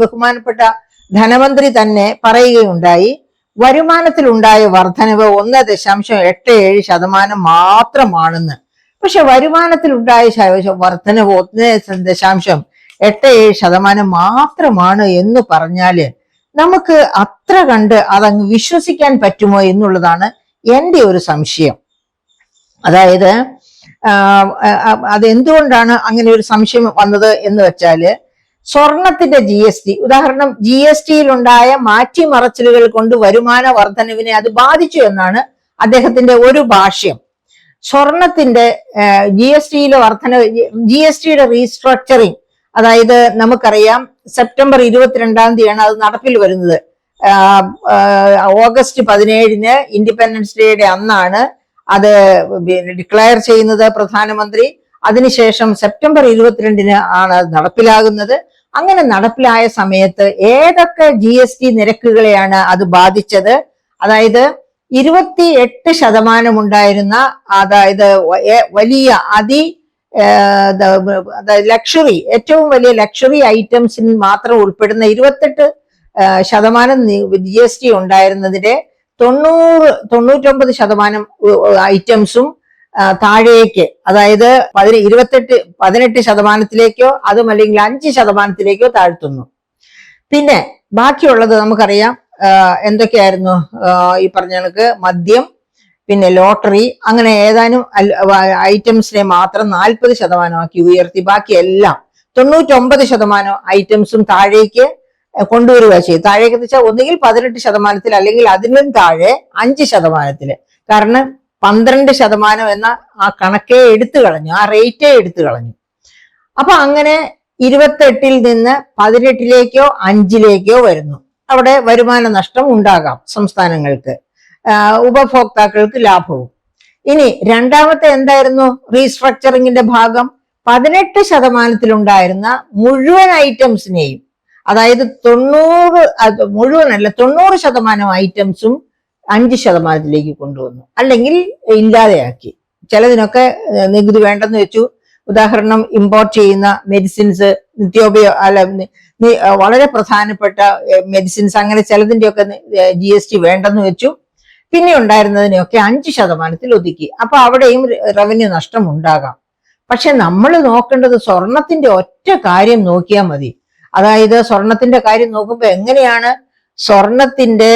ബഹുമാനപ്പെട്ട ധനമന്ത്രി തന്നെ പറയുകയുണ്ടായി, വരുമാനത്തിലുണ്ടായ വർധനവ് 1.87% മാത്രമാണെന്ന്. പക്ഷെ വരുമാനത്തിലുണ്ടായ വർധനവ് 1.87% മാത്രമാണ് എന്ന് പറഞ്ഞാല് നമുക്ക് അത്ര കണ്ട് അതങ്ങ് വിശ്വസിക്കാൻ പറ്റുമോ എന്നുള്ളതാണ് എൻ്റെ ഒരു സംശയം. അതായത് അതെന്തുകൊണ്ടാണ് അങ്ങനെ ഒരു സംശയം വന്നത് എന്ന് വെച്ചാല്, സ്വർണത്തിന്റെ GST, ഉദാഹരണം GSTയിലുണ്ടായ മാറ്റിമറച്ചിലുകൾ കൊണ്ട് വരുമാന വർധനവിനെ അത് ബാധിച്ചു എന്നാണ് അദ്ദേഹത്തിന്റെ ഒരു ഭാഷ്യം. സ്വർണത്തിന്റെ GSTയിലെ വർധനവ്, GSTയുടെ റീസ്ട്രക്ചറിങ്, അതായത് നമുക്കറിയാം സെപ്റ്റംബർ 22 അത് നടപ്പിൽ വരുന്നത്. ഓഗസ്റ്റ് 17 ഇൻഡിപെൻഡൻസ് ഡേയുടെ അന്നാണ് അത് ഡിക്ലെയർ ചെയ്യുന്നത് പ്രധാനമന്ത്രി. അതിനുശേഷം സെപ്റ്റംബർ 22 ആണ് അത് നടപ്പിലാകുന്നത്. അങ്ങനെ നടപ്പിലായ സമയത്ത് ഏതൊക്കെ GST നിരക്കുകളെയാണ് അത് ബാധിച്ചത്? അതായത് 28% ഉണ്ടായിരുന്ന, അതായത് വലിയ ലക്ഷറി, ഏറ്റവും വലിയ ലക്ഷറി ഐറ്റംസിൽ മാത്രം ഉൾപ്പെടുന്ന 28% GST ഉണ്ടായിരുന്നതിന്റെ 99% ഐറ്റംസും താഴേക്ക്, അതായത് 18%, അതും അല്ലെങ്കിൽ 5% താഴ്ത്തുന്നു. പിന്നെ ബാക്കിയുള്ളത് നമുക്കറിയാം എന്തൊക്കെയായിരുന്നു. ഈ പറഞ്ഞ കണക്ക് മദ്യം, പിന്നെ ലോട്ടറി, അങ്ങനെ ഏതാനും ഐറ്റംസിനെ മാത്രം 40% ഉയർത്തി ബാക്കി എല്ലാം 99% ഐറ്റംസും താഴേക്ക് കൊണ്ടുവരിക ചെയ്യും. താഴേക്ക് വെച്ചാൽ ഒന്നുകിൽ 18% അല്ലെങ്കിൽ അതിലും താഴെ 5%. കാരണം 12% എന്ന ആ കണക്കേ എടുത്തു കളഞ്ഞു, ആ റേറ്റേ എടുത്തു കളഞ്ഞു. അപ്പൊ അങ്ങനെ 28 നിന്ന് 18 5 വരുന്നു. അവിടെ വരുമാന നഷ്ടം ഉണ്ടാകാം സംസ്ഥാനങ്ങൾക്ക്, ഉപഭോക്താക്കൾക്ക് ലാഭവും. ഇനി രണ്ടാമത്തെ എന്തായിരുന്നു റീസ്ട്രക്ചറിങ്ങിന്റെ ഭാഗം? 18% മുഴുവൻ ഐറ്റംസിനെയും, അതായത് 90% ഐറ്റംസും 5% കൊണ്ടുവന്നു, അല്ലെങ്കിൽ ഇല്ലാതെയാക്കി. ചിലതിനൊക്കെ നികുതി വേണ്ടെന്ന് വെച്ചു. ഉദാഹരണം, ഇമ്പോർട്ട് ചെയ്യുന്ന മെഡിസിൻസ്, വളരെ പ്രധാനപ്പെട്ട മെഡിസിൻസ്, അങ്ങനെ ചിലതിന്റെയൊക്കെ GST വേണ്ടെന്ന് വെച്ചു. പിന്നെ ഉണ്ടായിരുന്നതിനെയൊക്കെ 5% ഒതുക്കി. അപ്പൊ അവിടെയും റവന്യൂ നഷ്ടം ഉണ്ടാകാം. പക്ഷെ നമ്മൾ നോക്കേണ്ടത് സ്വർണത്തിന്റെ ഒറ്റ കാര്യം നോക്കിയാൽ മതി. അതായത് സ്വർണത്തിന്റെ കാര്യം നോക്കുമ്പോ എങ്ങനെയാണ്? സ്വർണത്തിന്റെ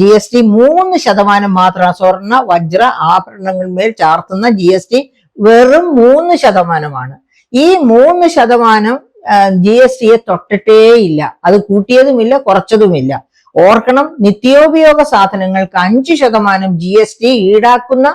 GST 3% മാത്രമാണ്. സ്വർണ്ണ വജ്ര ആഭരണങ്ങളിന്മേൽ ചാർത്തുന്ന GST വെറും 3%. ഈ 3% GSTയെ തൊട്ടിട്ടേയില്ല. അത് കൂട്ടിയതുമില്ല, കുറച്ചതുമില്ല. ഓർക്കണം, നിത്യോപയോഗ സാധനങ്ങൾക്ക് 5% GST ഈടാക്കുന്ന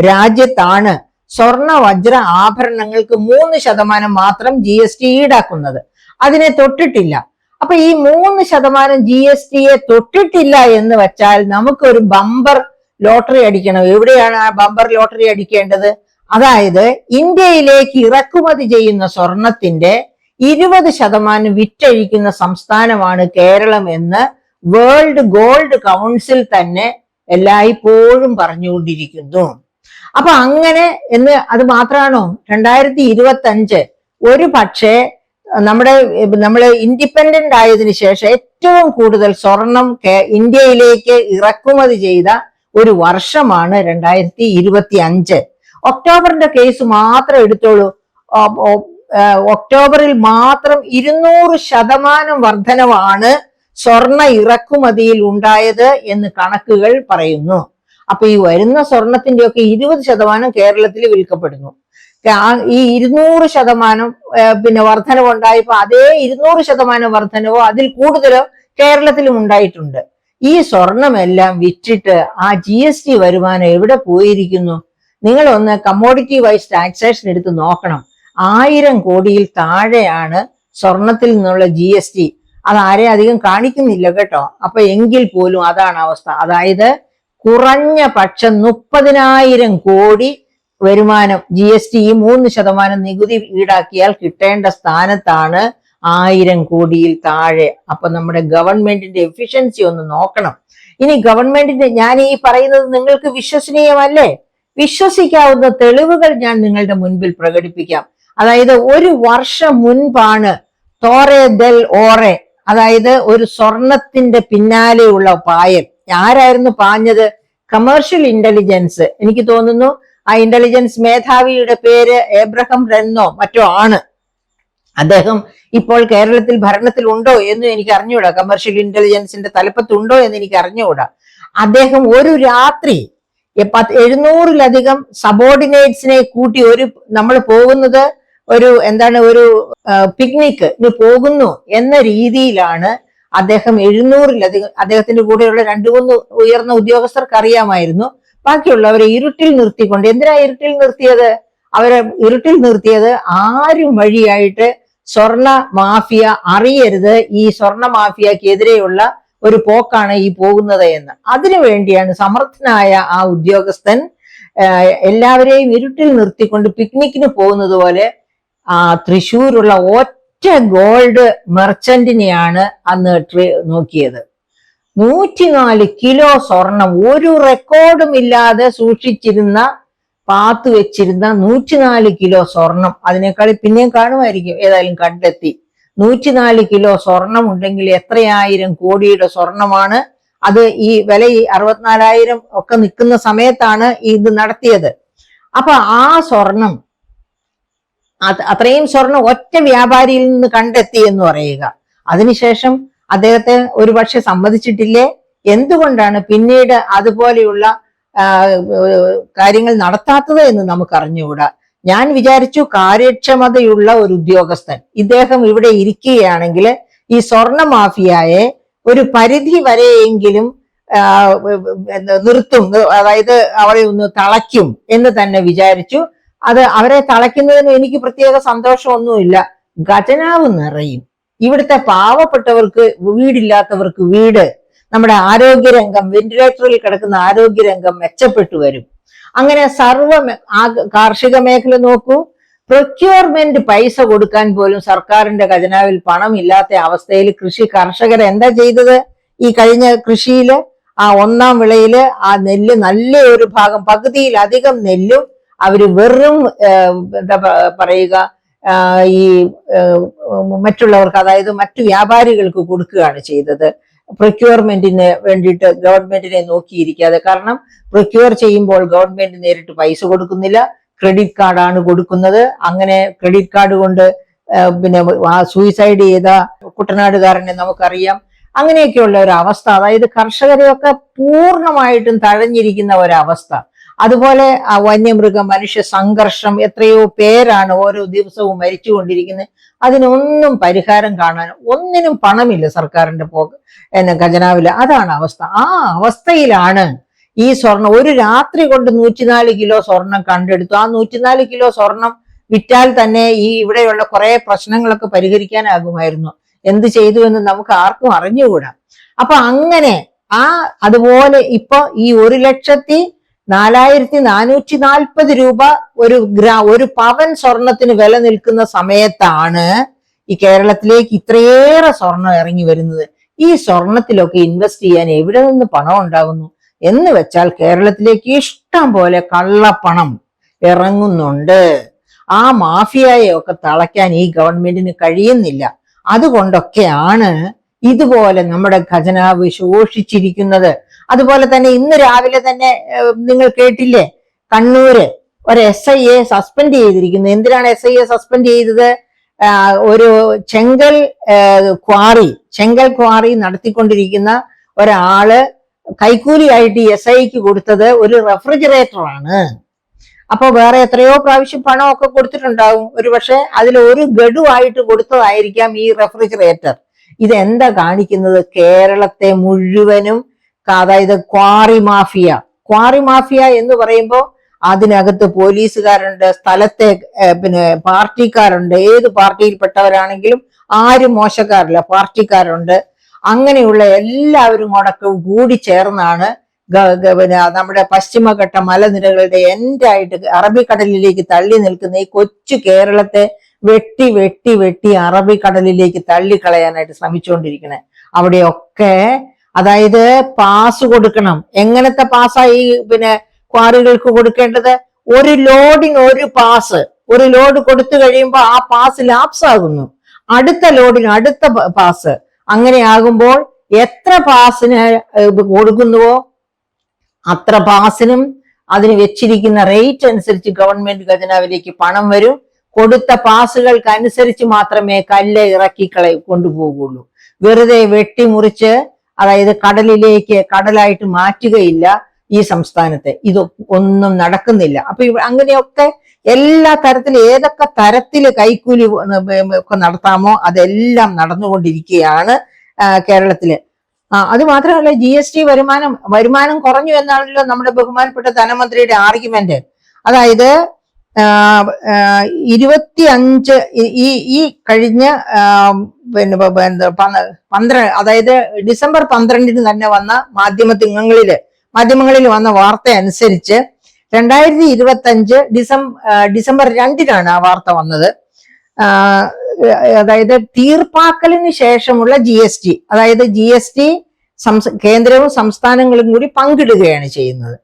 രാജ്യത്താണ് സ്വർണ്ണ വജ്ര ആഭരണങ്ങൾക്ക് 3% മാത്രം GST ഈടാക്കുന്നത്. അതിനെ തൊട്ടിട്ടില്ല. അപ്പൊ ഈ 3% GSTയെ തൊട്ടിട്ടില്ല എന്ന് വെച്ചാൽ നമുക്കൊരു ബമ്പർ ലോട്ടറി അടിക്കണം. എവിടെയാണ് ആ ബമ്പർ ലോട്ടറി അടിക്കേണ്ടത്? അതായത് ഇന്ത്യയിലേക്ക് ഇറക്കുമതി ചെയ്യുന്ന സ്വർണത്തിന്റെ 20% വിറ്റഴിക്കുന്ന സംസ്ഥാനമാണ് കേരളം എന്ന് വേൾഡ് ഗോൾഡ് കൗൺസിൽ തന്നെ എല്ലായ്പ്പോഴും പറഞ്ഞുകൊണ്ടിരിക്കുന്നു. അപ്പൊ അങ്ങനെ അത് മാത്രമാണോ? 2025 ഒരു പക്ഷേ നമ്മള് ഇൻഡിപെൻഡന്റ് ആയതിനു ശേഷം ഏറ്റവും കൂടുതൽ സ്വർണം ഇന്ത്യയിലേക്ക് ഇറക്കുമതി ചെയ്ത ഒരു വർഷമാണ് 2025. ഒക്ടോബറിന്റെ കേസ് മാത്രം എടുത്തോളൂ. ഒക്ടോബറിൽ മാത്രം 200% വർധനവാണ് സ്വർണ്ണ ഇറക്കുമതിയിൽ ഉണ്ടായത് എന്ന് കണക്കുകൾ പറയുന്നു. അപ്പൊ ഈ വരുന്ന സ്വർണത്തിന്റെ ഒക്കെ 20% കേരളത്തിൽ വിൽക്കപ്പെടുന്നു. ഈ 200% പിന്നെ വർധനവ് ഉണ്ടായപ്പോ അതേ 200% വർധനവോ അതിൽ കൂടുതലോ കേരളത്തിലും ഉണ്ടായിട്ടുണ്ട്. ഈ സ്വർണമെല്ലാം വിറ്റിട്ട് ആ GST വരുമാനം എവിടെ പോയിരിക്കുന്നു? നിങ്ങൾ ഒന്ന് കമ്മോഡിറ്റി വൈസ് ടാക്സേഷൻ എടുത്ത് നോക്കണം. 1000 കോടിയിൽ താഴെയാണ് സ്വർണത്തിൽ നിന്നുള്ള GST. അതാരെ അധികം കാണിക്കുന്നില്ല കേട്ടോ. അപ്പൊ എങ്കിൽ പോലും അതാണ് അവസ്ഥ. അതായത് കുറഞ്ഞ പക്ഷം 30,000 കോടി വരുമാനം GST 3% നികുതി ഈടാക്കിയാൽ കിട്ടേണ്ട സ്ഥാനത്താണ് 1000 കോടിയിൽ താഴെ. അപ്പൊ നമ്മുടെ ഗവൺമെന്റിന്റെ എഫിഷ്യൻസി ഒന്ന് നോക്കണം. ഇനി ഗവൺമെന്റിന്റെ, ഞാൻ ഈ പറയുന്നത് നിങ്ങൾക്ക് വിശ്വസനീയമല്ലേ? വിശ്വസിക്കാവുന്ന തെളിവുകൾ ഞാൻ നിങ്ങളുടെ മുൻപിൽ പ്രകടിപ്പിക്കാം. അതായത് ഒരു വർഷം മുൻപാണ് തോറെ ദെൽ ഓറെ, അതായത് ഒരു സ്വർണത്തിന്റെ പിന്നാലെയുള്ള പായൽ. ആരായിരുന്നു പാഞ്ഞത്? Commercial intelligence. എനിക്ക് തോന്നുന്നു ആ ഇന്റലിജൻസ് മേധാവിയുടെ പേര് ഏബ്രഹാം റെന്നോ മറ്റോ ആണ്. അദ്ദേഹം ഇപ്പോൾ കേരളത്തിൽ ഭരണത്തിൽ ഉണ്ടോ എന്ന് എനിക്ക് അറിഞ്ഞുകൂടാ. കമേഴ്ഷ്യൽ ഇന്റലിജൻസിന്റെ തലപ്പത്തുണ്ടോ എന്ന് എനിക്ക് അറിഞ്ഞുകൂടാ. അദ്ദേഹം ഒരു രാത്രി 700-ലധികം സബോർഡിനേറ്റ്സിനെ കൂട്ടി നമ്മൾ പോകുന്നത് ഒരു പിക്നിക്കിന് പോകുന്നു എന്ന രീതിയിലാണ് അദ്ദേഹം 700-ലധികം, അദ്ദേഹത്തിന്റെ കൂടെയുള്ള 2-3 ഉയർന്ന ഉദ്യോഗസ്ഥർക്ക് അറിയാമായിരുന്നു. ബാക്കിയുള്ളവരെ ഇരുട്ടിൽ നിർത്തിക്കൊണ്ട്, എന്തിനാ ഇരുട്ടിൽ നിർത്തിയത്? ഇരുട്ടിൽ നിർത്തിയത് ആരും വഴിയായിട്ട് സ്വർണ മാഫിയ അറിയരുത്, ഈ സ്വർണ മാഫിയക്കെതിരെയുള്ള ഒരു പോക്കാണ് ഈ പോകുന്നത് എന്ന്. അതിനു വേണ്ടിയാണ് സമർത്ഥനായ ആ ഉദ്യോഗസ്ഥൻ എല്ലാവരെയും ഇരുട്ടിൽ നിർത്തിക്കൊണ്ട് പിക്നിക്കിന് പോകുന്നത് പോലെ തൃശ്ശൂരുള്ള ഒറ്റ ഗോൾഡ് മെർച്ചന്റിനെയാണ് അന്ന് നോക്കിയത്. 104 കിലോ സ്വർണം, ഒരു റെക്കോർഡും ഇല്ലാതെ സൂക്ഷിച്ചിരുന്ന, പാത്തു വെച്ചിരുന്ന 104 കിലോ സ്വർണം. അതിനേക്കാൾ പിന്നെയും കാണുമായിരിക്കും, ഏതായാലും കണ്ടെത്തി. 104 കിലോ സ്വർണം ഉണ്ടെങ്കിൽ എത്രയായിരം കോടിയുടെ സ്വർണമാണ് അത്. ഈ വില 64,000 ഒക്കെ നിൽക്കുന്ന സമയത്താണ് ഇത് നടത്തിയത്. അപ്പൊ ആ സ്വർണം, അത്രയും സ്വർണം ഒറ്റ വ്യാപാരിയിൽ നിന്ന് കണ്ടെത്തി എന്ന് പറയുക. അതിനുശേഷം അദ്ദേഹത്തെ ഒരുപക്ഷെ സമ്മതിച്ചിട്ടില്ലേ? എന്തുകൊണ്ടാണ് പിന്നീട് അതുപോലെയുള്ള കാര്യങ്ങൾ നടത്താത്തത് എന്ന് നമുക്ക് അറിഞ്ഞുകൂടാ. ഞാൻ വിചാരിച്ചു കാര്യക്ഷമതയുള്ള ഒരു ഉദ്യോഗസ്ഥൻ ഇദ്ദേഹം ഇവിടെ ഇരിക്കുകയാണെങ്കിൽ ഈ സ്വർണ മാഫിയയെ ഒരു പരിധി വരെയെങ്കിലും നിർത്തും, അതായത് അവരെ ഒന്ന് തളയ്ക്കും എന്ന് തന്നെ വിചാരിച്ചു. അവരെ തളയ്ക്കുന്നതിന് എനിക്ക് പ്രത്യേക സന്തോഷമൊന്നുമില്ല. ഖജനാവ് നിറയും. ഇവിടുത്തെ പാവപ്പെട്ടവർക്ക്, വീടില്ലാത്തവർക്ക് വീട്, നമ്മുടെ ആരോഗ്യരംഗം, വെന്റിലേറ്ററിൽ കിടക്കുന്ന ആരോഗ്യരംഗം മെച്ചപ്പെട്ടു വരും. അങ്ങനെ കാർഷിക മേഖല നോക്കൂ, പ്രൊക്യൂർമെന്റ് പൈസ കൊടുക്കാൻ പോലും സർക്കാരിന്റെ ഖജനാവിൽ പണമില്ലാത്ത അവസ്ഥയിൽ കർഷകർ എന്താ ചെയ്തത്? ഈ കഴിഞ്ഞ കൃഷിയില് ആ 1ാം വിളയില് ആ നെല്ല്, നല്ല ഒരു ഭാഗം, പകുതിയിലധികം നെല്ലും അവര് വെറും എന്താ പറയുക, ഈ മറ്റുള്ളവർക്ക്, അതായത് മറ്റു വ്യാപാരികൾക്ക് കൊടുക്കുകയാണ് ചെയ്തത്. പ്രൊക്യൂർമെന്റിന് വേണ്ടിയിട്ട് ഗവൺമെന്റിനെ നോക്കിയിരിക്കാതെ. കാരണം പ്രൊക്യൂർ ചെയ്യുമ്പോൾ ഗവൺമെന്റ് നേരിട്ട് പൈസ കൊടുക്കുന്നില്ല, ക്രെഡിറ്റ് കാർഡാണ് കൊടുക്കുന്നത്. അങ്ങനെ ക്രെഡിറ്റ് കാർഡ് കൊണ്ട് പിന്നെ സൂയിസൈഡ് ചെയ്ത കുട്ടനാടുകാരനെ നമുക്കറിയാം. അങ്ങനെയൊക്കെയുള്ള ഒരു അവസ്ഥ, അതായത് കർഷകരെയൊക്കെ പൂർണ്ണമായിട്ടും തഴഞ്ഞിരിക്കുന്ന ഒരവസ്ഥ. അതുപോലെ വന്യമൃഗ മനുഷ്യ സംഘർഷം, എത്രയോ പേരാണ് ഓരോ ദിവസവും മരിച്ചുകൊണ്ടിരിക്കുന്നത്. അതിനൊന്നും പരിഹാരം കാണാൻ ഒന്നിനും പണമില്ല സർക്കാരിന്റെ ഖജനാവില്. അതാണ് അവസ്ഥ. ആ അവസ്ഥയിലാണ് ഈ സ്വർണം. ഒരു രാത്രി കൊണ്ട് 104 കിലോ സ്വർണം കണ്ടെടുത്തു. ആ 104 കിലോ സ്വർണം വിറ്റാൽ തന്നെ ഈ ഇവിടെയുള്ള കുറെ പ്രശ്നങ്ങളൊക്കെ പരിഹരിക്കാനാകുമായിരുന്നു. എന്ത് ചെയ്തു എന്ന് നമുക്ക് ആർക്കും അറിഞ്ഞുകൂടാ. അപ്പൊ അങ്ങനെ അതുപോലെ ഇപ്പൊ ഈ 1,04,440 രൂപ ഒരു പവൻ സ്വർണത്തിന് വില നിൽക്കുന്ന സമയത്താണ് ഈ കേരളത്തിലേക്ക് ഇത്രയേറെ സ്വർണം ഇറങ്ങി വരുന്നത്. ഈ സ്വർണത്തിലൊക്കെ ഇൻവെസ്റ്റ് ചെയ്യാൻ എവിടെ നിന്ന് പണം ഉണ്ടാകുന്നു എന്ന് വെച്ചാൽ കേരളത്തിലേക്ക് ഇഷ്ടം പോലെ കള്ളപ്പണം ഇറങ്ങുന്നുണ്ട്. ആ മാഫിയയെ ഒക്കെ തളയ്ക്കാൻ ഈ ഗവൺമെന്റിന് കഴിയുന്നില്ല. അതുകൊണ്ടൊക്കെയാണ് ഇതുപോലെ നമ്മുടെ ഖജനാവ് ശോഷിച്ചിരിക്കുന്നത്. അതുപോലെ തന്നെ ഇന്ന് രാവിലെ തന്നെ നിങ്ങൾ കേട്ടില്ലേ, കണ്ണൂര് ഒരു SIയെ സസ്പെൻഡ് ചെയ്തിരിക്കുന്നു. എന്തിനാണ് SIയെ സസ്പെൻഡ് ചെയ്തത്? ഒരു ചെങ്കൽ ക്വാറി നടത്തിക്കൊണ്ടിരിക്കുന്ന ഒരാള് കൈക്കൂലിയായിട്ട് SIക്ക് കൊടുത്തത് ഒരു റെഫ്രിജറേറ്ററാണ്. അപ്പൊ വേറെ എത്രയോ പ്രാവശ്യം പണമൊക്കെ കൊടുത്തിട്ടുണ്ടാവും. ഒരുപക്ഷെ അതിലൊരു ഗഡുവായിട്ട് കൊടുത്തതായിരിക്കാം ഈ റെഫ്രിജറേറ്റർ. ഇതെന്താ കാണിക്കുന്നത്? കേരളത്തെ മുഴുവനും, അതായത് ക്വാറി മാഫിയ എന്ന് പറയുമ്പോൾ അതിനകത്ത് പോലീസുകാരുണ്ട്, സ്ഥലത്തെ പിന്നെ പാർട്ടിക്കാരുണ്ട്. ഏത് പാർട്ടിയിൽപ്പെട്ടവരാണെങ്കിലും ആരും മോശക്കാരില്ല, പാർട്ടിക്കാരുണ്ട്. അങ്ങനെയുള്ള എല്ലാവരും കൂടി ചേർന്നാണ് നമ്മുടെ പശ്ചിമഘട്ട മലനിരകളുടെ എൻഡായിട്ട് അറബിക്കടലിലേക്ക് തള്ളി നിൽക്കുന്ന ഈ കൊച്ചു കേരളത്തെ വെട്ടി വെട്ടി വെട്ടി അറബിക്കടലിലേക്ക് തള്ളിക്കളയാനായിട്ട് ശ്രമിച്ചുകൊണ്ടിരിക്കണേ. അവിടെയൊക്കെ അതായത് പാസ് കൊടുക്കണം. എങ്ങനത്തെ പാസ്സായി പിന്നെ ക്വാറികൾക്ക് കൊടുക്കേണ്ടത്? ഒരു ലോഡിന് ഒരു ലോഡ് കൊടുത്തു കഴിയുമ്പോൾ ആ പാസ് ലാപ്സ് ആകുന്നു. അടുത്ത ലോഡിന് അടുത്ത പാസ്. അങ്ങനെയാകുമ്പോൾ എത്ര പാസിന് കൊടുക്കുന്നുവോ അത്ര പാസിനും അതിന് വെച്ചിരിക്കുന്ന റേറ്റ് അനുസരിച്ച് ഗവൺമെന്റ് ഖജനാവിലേക്ക് പണം വരും. കൊടുത്ത പാസുകൾക്ക് അനുസരിച്ച് മാത്രമേ കല്ല് ഇറക്കി കൊണ്ടുപോകുള്ളൂ. വെറുതെ വെട്ടിമുറിച്ച് അതായത് കടലായിട്ട് മാറ്റുകയില്ല ഈ സംസ്ഥാനത്തെ. ഇത് ഒന്നും നടക്കുന്നില്ല. അപ്പൊ അങ്ങനെയൊക്കെ എല്ലാ തരത്തിലും ഏതൊക്കെ തരത്തില് കൈക്കൂലി ഒക്കെ നടത്താമോ അതെല്ലാം നടന്നുകൊണ്ടിരിക്കുകയാണ് കേരളത്തില്. അത് മാത്രമല്ല GST വരുമാനം കുറഞ്ഞു എന്നാണല്ലോ നമ്മുടെ ബഹുമാനപ്പെട്ട ധനമന്ത്രിയുടെ ആർഗ്യുമെന്റ്. അതായത് 25 ഈ കഴിഞ്ഞ അതായത് ഡിസംബർ 12 തന്നെ വന്ന മാധ്യമങ്ങളിൽ വന്ന വാർത്ത അനുസരിച്ച് 2025 ഡിസംബർ 2 ആ വാർത്ത വന്നത്. അതായത് തീർപ്പാക്കലിന് ശേഷമുള്ള GST, അതായത് GST കേന്ദ്രവും സംസ്ഥാനങ്ങളും കൂടി പങ്കിടുകയാണ് ചെയ്യുന്നത്.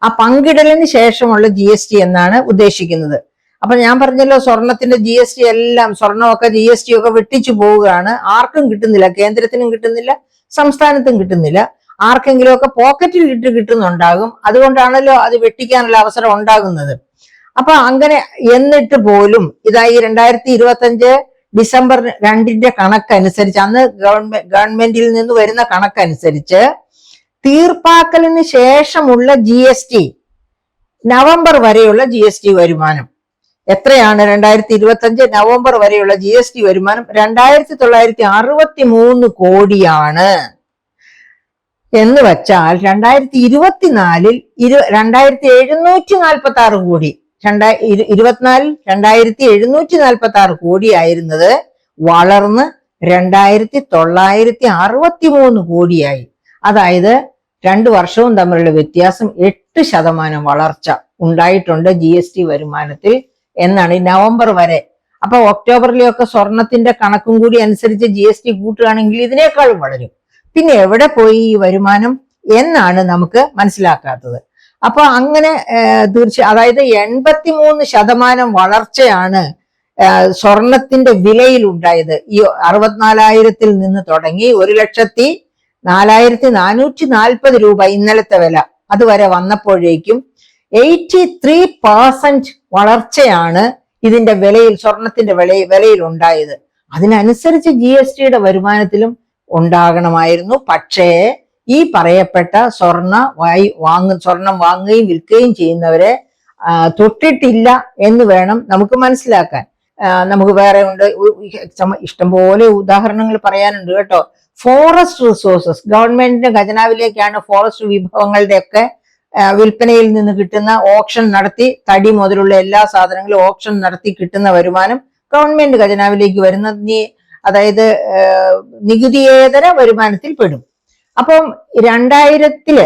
ആ പങ്കിടലിന് ശേഷമുള്ള GST എന്നാണ് ഉദ്ദേശിക്കുന്നത്. അപ്പൊ ഞാൻ പറഞ്ഞല്ലോ സ്വർണത്തിന്റെ GST എല്ലാം, സ്വർണമൊക്കെ GST ഒക്കെ വെട്ടിച്ചു പോവുകയാണ്. ആർക്കും കിട്ടുന്നില്ല, കേന്ദ്രത്തിനും കിട്ടുന്നില്ല, സംസ്ഥാനത്തും കിട്ടുന്നില്ല. ആർക്കെങ്കിലും ഒക്കെ പോക്കറ്റിൽ കിട്ടുന്നുണ്ടാകും. അതുകൊണ്ടാണല്ലോ അത് വെട്ടിക്കാനുള്ള അവസരം ഉണ്ടാകുന്നത്. അപ്പൊ അങ്ങനെ എന്നിട്ട് പോലും ഇതായി 2025 ഡിസംബർ 2 കണക്കനുസരിച്ച്, അന്ന് ഗവൺമെന്റിൽ നിന്ന് വരുന്ന കണക്കനുസരിച്ച് തീർപ്പാക്കലിന് ശേഷമുള്ള GST നവംബർ വരെയുള്ള GST വരുമാനം എത്രയാണ്? 2025 നവംബർ വരെയുള്ള GST വരുമാനം 2963 കോടിയാണ്. എന്ന് വച്ചാൽ 2024 2746 കോടി, 2024 2746 കോടിയായിരുന്നത് വളർന്ന് 2963 കോടിയായി. അതായത് 2 വർഷവും തമ്മിലുള്ള വ്യത്യാസം 8% വളർച്ച ഉണ്ടായിട്ടുണ്ട് GST വരുമാനത്തിൽ എന്നാണ് ഈ നവംബർ വരെ. അപ്പൊ ഒക്ടോബറിലെയൊക്കെ സ്വർണത്തിന്റെ കണക്കും കൂടി അനുസരിച്ച് GST കൂട്ടുകയാണെങ്കിൽ ഇതിനേക്കാളും വളരും. പിന്നെ എവിടെ പോയി ഈ വരുമാനം എന്നാണ് നമുക്ക് മനസ്സിലാക്കാത്തത്. അപ്പൊ അങ്ങനെ അതായത് 83% വളർച്ചയാണ് സ്വർണത്തിന്റെ വിലയിൽ ഉണ്ടായത്. ഈ 64,000 നിന്ന് തുടങ്ങി 1,04,440 രൂപ ഇന്നലത്തെ വില അതുവരെ വന്നപ്പോഴേക്കും 83% വളർച്ചയാണ് ഇതിന്റെ വിലയിൽ, സ്വർണത്തിന്റെ വിലയിൽ ഉണ്ടായത്. അതിനനുസരിച്ച് GSTയുടെ വരുമാനത്തിലും ഉണ്ടാകണമായിരുന്നു. പക്ഷേ ഈ പറയപ്പെട്ട സ്വർണം വാങ്ങുകയും വിൽക്കുകയും ചെയ്യുന്നവരെ തൊട്ടിട്ടില്ല എന്ന് വേണം നമുക്ക് മനസ്സിലാക്കാൻ. നമുക്ക് വേറെ ഉണ്ട്, ഇഷ്ടംപോലെ ഉദാഹരണങ്ങൾ പറയാനുണ്ട് കേട്ടോ. ഫോറസ്റ്റ് റിസോഴ്സസ്, ഗവൺമെന്റിന്റെ ഖജനാവിലേക്കാണ് ഫോറസ്റ്റ് വിഭവങ്ങളുടെ ഒക്കെ വിൽപ്പനയിൽ നിന്ന് കിട്ടുന്ന ഓപ്ഷൻ നടത്തി, തടി മുതലുള്ള എല്ലാ സാധനങ്ങളും ഓപ്ഷൻ നടത്തി കിട്ടുന്ന വരുമാനം ഗവൺമെന്റ് ഖജനാവിലേക്ക് വരുന്ന അതായത് നികുതിയേതര വരുമാനത്തിൽ പെടും. അപ്പം 2000-ല്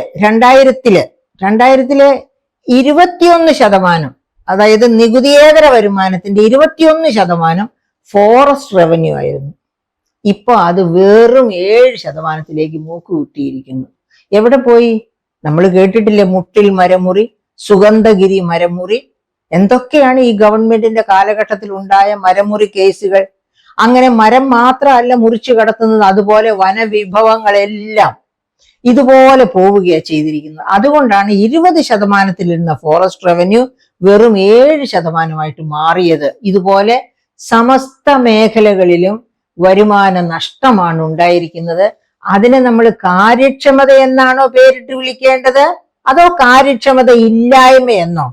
21%, അതായത് നികുതിയേതര വരുമാനത്തിന്റെ 21% ഫോറസ്റ്റ് റവന്യൂ ആയിരുന്നു. ഇപ്പൊ അത് വെറും 7% മൂക്ക് കുത്തിയിരിക്കുന്നു. എവിടെ പോയി? നമ്മൾ കേട്ടിട്ടില്ലേ മുട്ടിൽ മരമുറി, സുഗന്ധഗിരി മരമുറി, എന്തൊക്കെയാണ് ഈ ഗവൺമെന്റിന്റെ കാലഘട്ടത്തിൽ ഉണ്ടായ മരമുറി കേസുകൾ. അങ്ങനെ മരം മാത്രമല്ല മുറിച്ചു കടത്തുന്നത്, അതുപോലെ വനവിഭവങ്ങളെല്ലാം ഇതുപോലെ പോവുകയാണ് ചെയ്തിരിക്കുന്നത്. അതുകൊണ്ടാണ് 20% ഇരുന്ന ഫോറസ്റ്റ് റവന്യൂ വെറും 7% മാറിയത്. ഇതുപോലെ സമസ്ത മേഖലകളിലും വരുമാന നഷ്ടമാണ് ഉണ്ടായിരിക്കുന്നത്. അതിനെ നമ്മൾ കാര്യക്ഷമത എന്നാണോ പേരിട്ട് വിളിക്കേണ്ടത്, അതോ കാര്യക്ഷമത ഇല്ലായ്മ എന്നോ?